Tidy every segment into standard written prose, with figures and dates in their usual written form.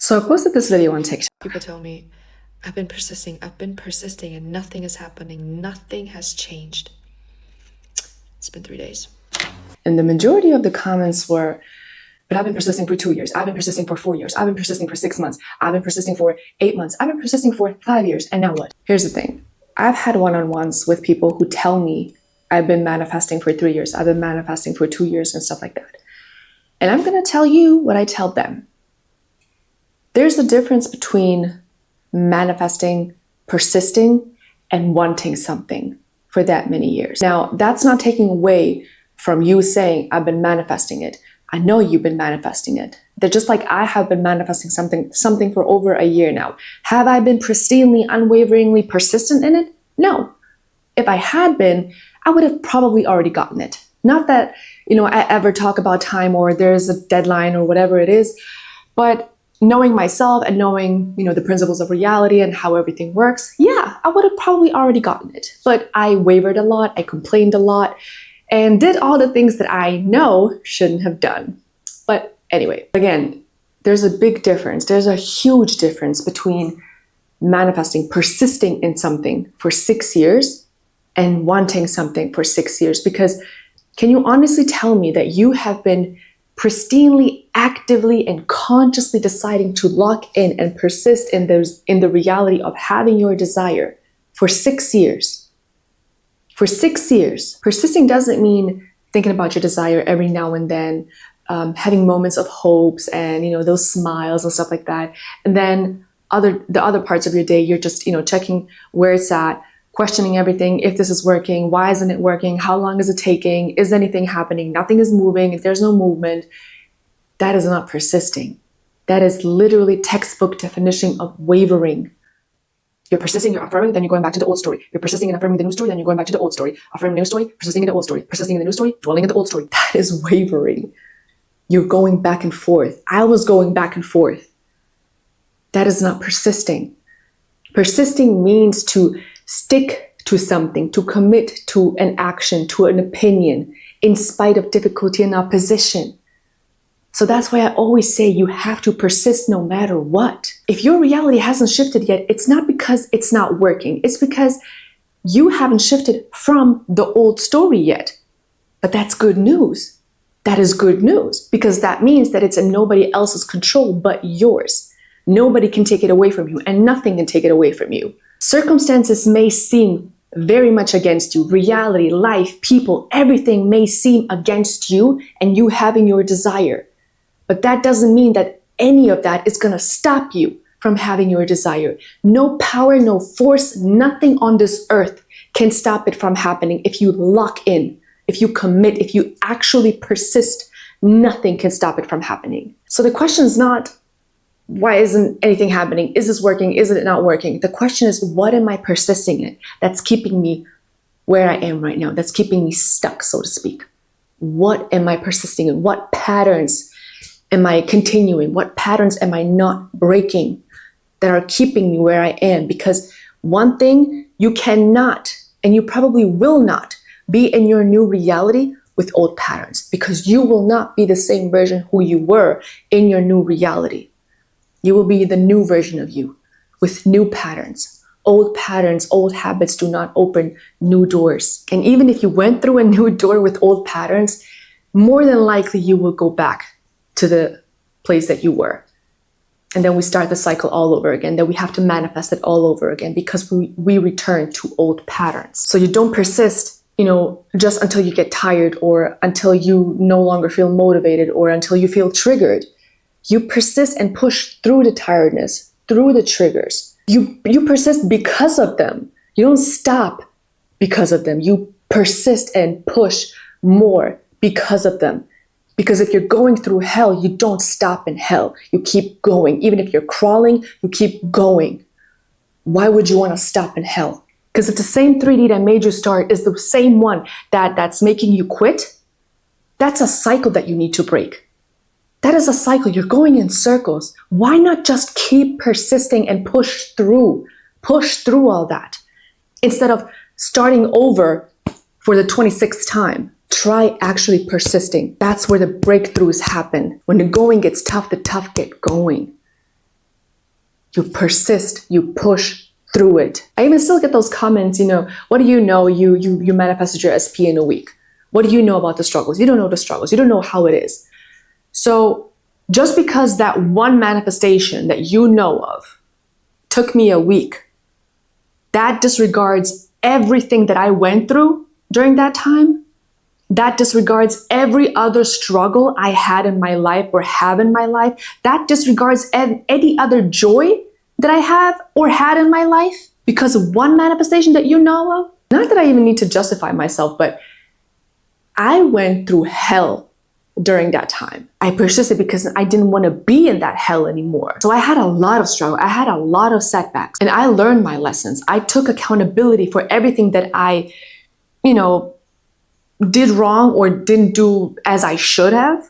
So I posted this video on TikTok. People tell me, I've been persisting, and nothing is happening. Nothing has changed. It's been 3 days. And the majority of the comments were, but I've been persisting for 2 years. I've been persisting for 4 years. I've been persisting for 6 months. I've been persisting for 8 months. I've been persisting for 5 years. And now what? Here's the thing. I've had one-on-ones with people who tell me I've been manifesting for 3 years. I've been manifesting for 2 years and stuff like that. And I'm going to tell you what I tell them. There's a difference between manifesting, persisting, and wanting something for that many years. Now, that's not taking away from you saying, I've been manifesting it. I know you've been manifesting it. They're just like I have been manifesting something for over a year now. Have I been pristinely, unwaveringly persistent in it? No. If I had been, I would have probably already gotten it. Not that, I ever talk about time or there's a deadline or whatever it is, but knowing myself and knowing, the principles of reality and how everything works, yeah, I would have probably already gotten it. But I wavered a lot, I complained a lot, and did all the things that I know shouldn't have done. But anyway, again, there's a big difference. There's a huge difference between manifesting, persisting in something for 6 years and wanting something for 6 years. Because can you honestly tell me that you have been pristinely, actively, and consciously deciding to lock in and persist in the reality of having your desire for 6 years? For 6 years. Persisting doesn't mean thinking about your desire every now and then, having moments of hopes and, those smiles and stuff like that. And then the other parts of your day, you're just, checking where it's at, questioning everything. If this is working, why isn't it working? How long is it taking? Is anything happening? Nothing is moving. If there's no movement, that is not persisting. That is literally textbook definition of wavering. You're persisting, you're affirming, then you're going back to the old story. You're persisting and affirming the new story, then you're going back to the old story. Affirming the new story, persisting in the old story. Persisting in the new story, dwelling in the old story. That is wavering. You're going back and forth. I was going back and forth. That is not persisting. Persisting means to stick to something, to commit to an action, to an opinion, in spite of difficulty and opposition. So that's why I always say you have to persist no matter what. If your reality hasn't shifted yet, it's not because it's not working. It's because you haven't shifted from the old story yet. But that's good news. That is good news because that means that it's in nobody else's control but yours. Nobody can take it away from you and nothing can take it away from you. Circumstances may seem very much against you. Reality, life, people, everything may seem against you and you having your desire. But that doesn't mean that any of that is going to stop you from having your desire. No power, no force, nothing on this earth can stop it from happening. If you lock in, if you commit, if you actually persist, nothing can stop it from happening. So the question is not, why isn't anything happening? Is this working? Is it not working? The question is, what am I persisting in that's keeping me where I am right now? That's keeping me stuck, so to speak. What am I persisting in? What patterns am I continuing? What patterns am I not breaking that are keeping me where I am? Because one thing, you cannot, and you probably will not, be in your new reality with old patterns because you will not be the same version who you were in your new reality. You will be the new version of you with new patterns. Old patterns, old habits do not open new doors. And even if you went through a new door with old patterns, more than likely you will go back to the place that you were. And then we start the cycle all over again. Then we have to manifest it all over again because we return to old patterns. So you don't persist, just until you get tired or until you no longer feel motivated or until you feel triggered. You persist and push through the tiredness, through the triggers. You persist because of them. You don't stop because of them. You persist and push more because of them. Because if you're going through hell, you don't stop in hell. You keep going. Even if you're crawling, you keep going. Why would you want to stop in hell? Because if the same 3D that made you start is the same one that's making you quit, that's a cycle that you need to break. That is a cycle. You're going in circles. Why not just keep persisting and push through all that instead of starting over for the 26th time? Try actually persisting. That's where the breakthroughs happen. When the going gets tough, the tough get going. You persist, you push through it. I even still get those comments, what do you know? You manifested your SP in a week. What do you know about the struggles? You don't know the struggles. You don't know how it is. So just because that one manifestation that you know of took me a week, that disregards everything that I went through during that time. That disregards every other struggle I had in my life or have in my life. That disregards any other joy that I have or had in my life because of one manifestation that you know of. Not that I even need to justify myself, but I went through hell during that time. I persisted because I didn't want to be in that hell anymore. So I had a lot of struggle. I had a lot of setbacks, and I learned my lessons. I took accountability for everything that I, did wrong or didn't do as I should have.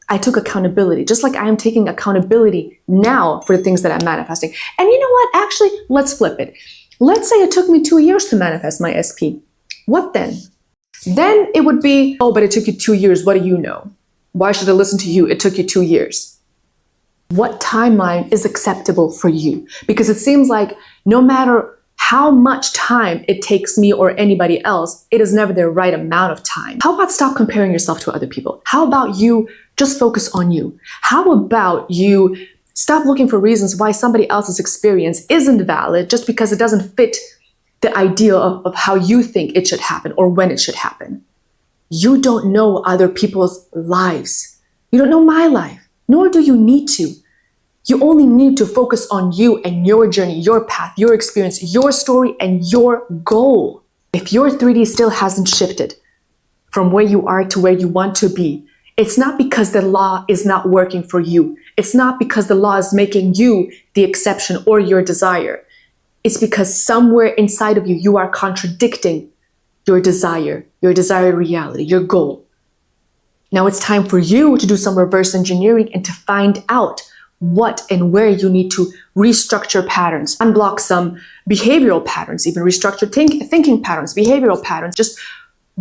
I took accountability, just like I am taking accountability now for the things that I'm manifesting. And you know what? Actually, let's flip it. Let's say it took me 2 years to manifest my SP. What then? Then it would be, oh, but it took you 2 years. What do you know? Why should I listen to you? It took you 2 years. What timeline is acceptable for you? Because it seems like no matter how much time it takes me or anybody else, it is never the right amount of time. How about stop comparing yourself to other people? How about you just focus on you? How about you stop looking for reasons why somebody else's experience isn't valid just because it doesn't fit the idea of how you think it should happen or when it should happen? You don't know other people's lives. You don't know my life, nor do you need to. You only need to focus on you and your journey, your path, your experience, your story, and your goal. If your 3D still hasn't shifted from where you are to where you want to be, it's not because the law is not working for you. It's not because the law is making you the exception or your desire. It's because somewhere inside of you, you are contradicting your desired reality, your goal. Now it's time for you to do some reverse engineering and to find out what and where you need to restructure patterns, unblock some behavioral patterns, even restructure thinking patterns, behavioral patterns. Just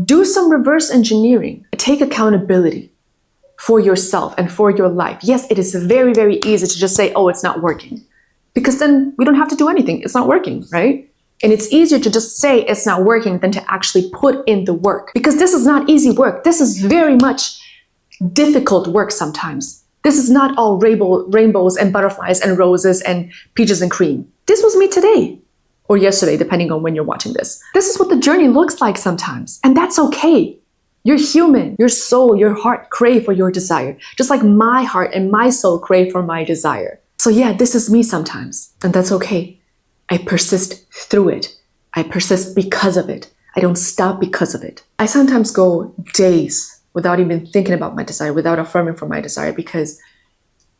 do some reverse engineering. Take accountability for yourself and for your life. Yes, it is very, very easy to just say, oh, it's not working. Because then we don't have to do anything. It's not working, right? And it's easier to just say it's not working than to actually put in the work. Because this is not easy work. This is very much difficult work sometimes. This is not all rainbows and butterflies and roses and peaches and cream. This was me today or yesterday, depending on when you're watching this. This is what the journey looks like sometimes. And that's okay. You're human. Your soul, your heart crave for your desire. Just like my heart and my soul crave for my desire. So yeah, this is me sometimes. And that's okay. I persist through it. I persist because of it. I don't stop because of it. I sometimes go days without even thinking about my desire, without affirming for my desire, because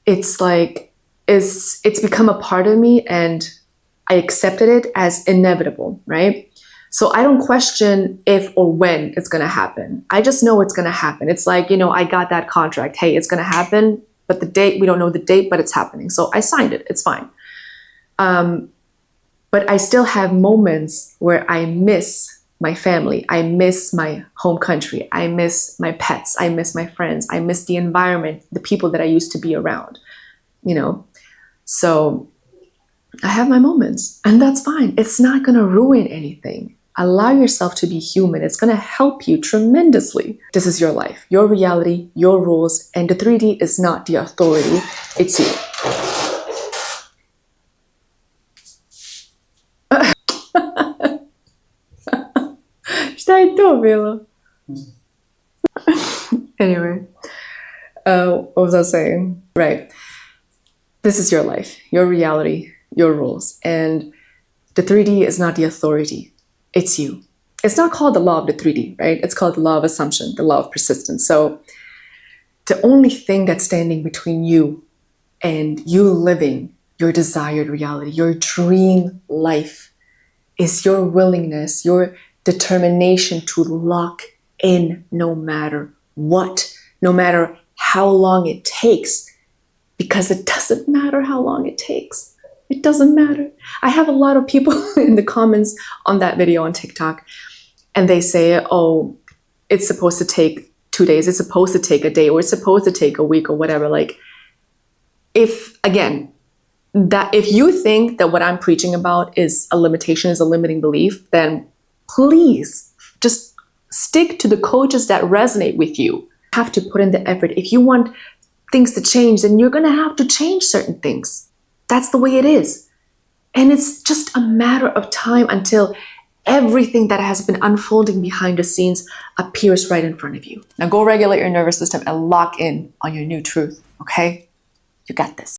it's like, it's become a part of me and I accepted it as inevitable, right? So I don't question if or when it's gonna happen. I just know it's gonna happen. It's like, I got that contract. Hey, it's gonna happen, but the date, we don't know the date, but it's happening. So I signed it, it's fine. But I still have moments where I miss my family. I miss my home country. I miss my pets. I miss my friends. I miss the environment, the people that I used to be around, So I have my moments and that's fine. It's not going to ruin anything. Allow yourself to be human. It's going to help you tremendously. This is your life, your reality, your rules, and the 3D is not the authority. It's you. Anyway, what was I saying? Right. This is your life, your reality, your rules. And the 3D is not the authority. It's you. It's not called the law of the 3D, right? It's called the law of assumption, the law of persistence. So the only thing that's standing between you and you living your desired reality, your dream life, is your willingness, your determination to lock in no matter what, no matter how long it takes, because it doesn't matter how long it takes. It doesn't matter. I have a lot of people in the comments on that video on TikTok, and they say, oh, it's supposed to take 2 days, it's supposed to take a day, or it's supposed to take a week or whatever. Like, if, again, that if you think that what I'm preaching about is a limitation, is a limiting belief, then please just stick to the coaches that resonate with you. You have to put in the effort. If you want things to change, then you're going to have to change certain things. That's the way it is. And it's just a matter of time until everything that has been unfolding behind the scenes appears right in front of you. Now go regulate your nervous system and lock in on your new truth, okay? You got this.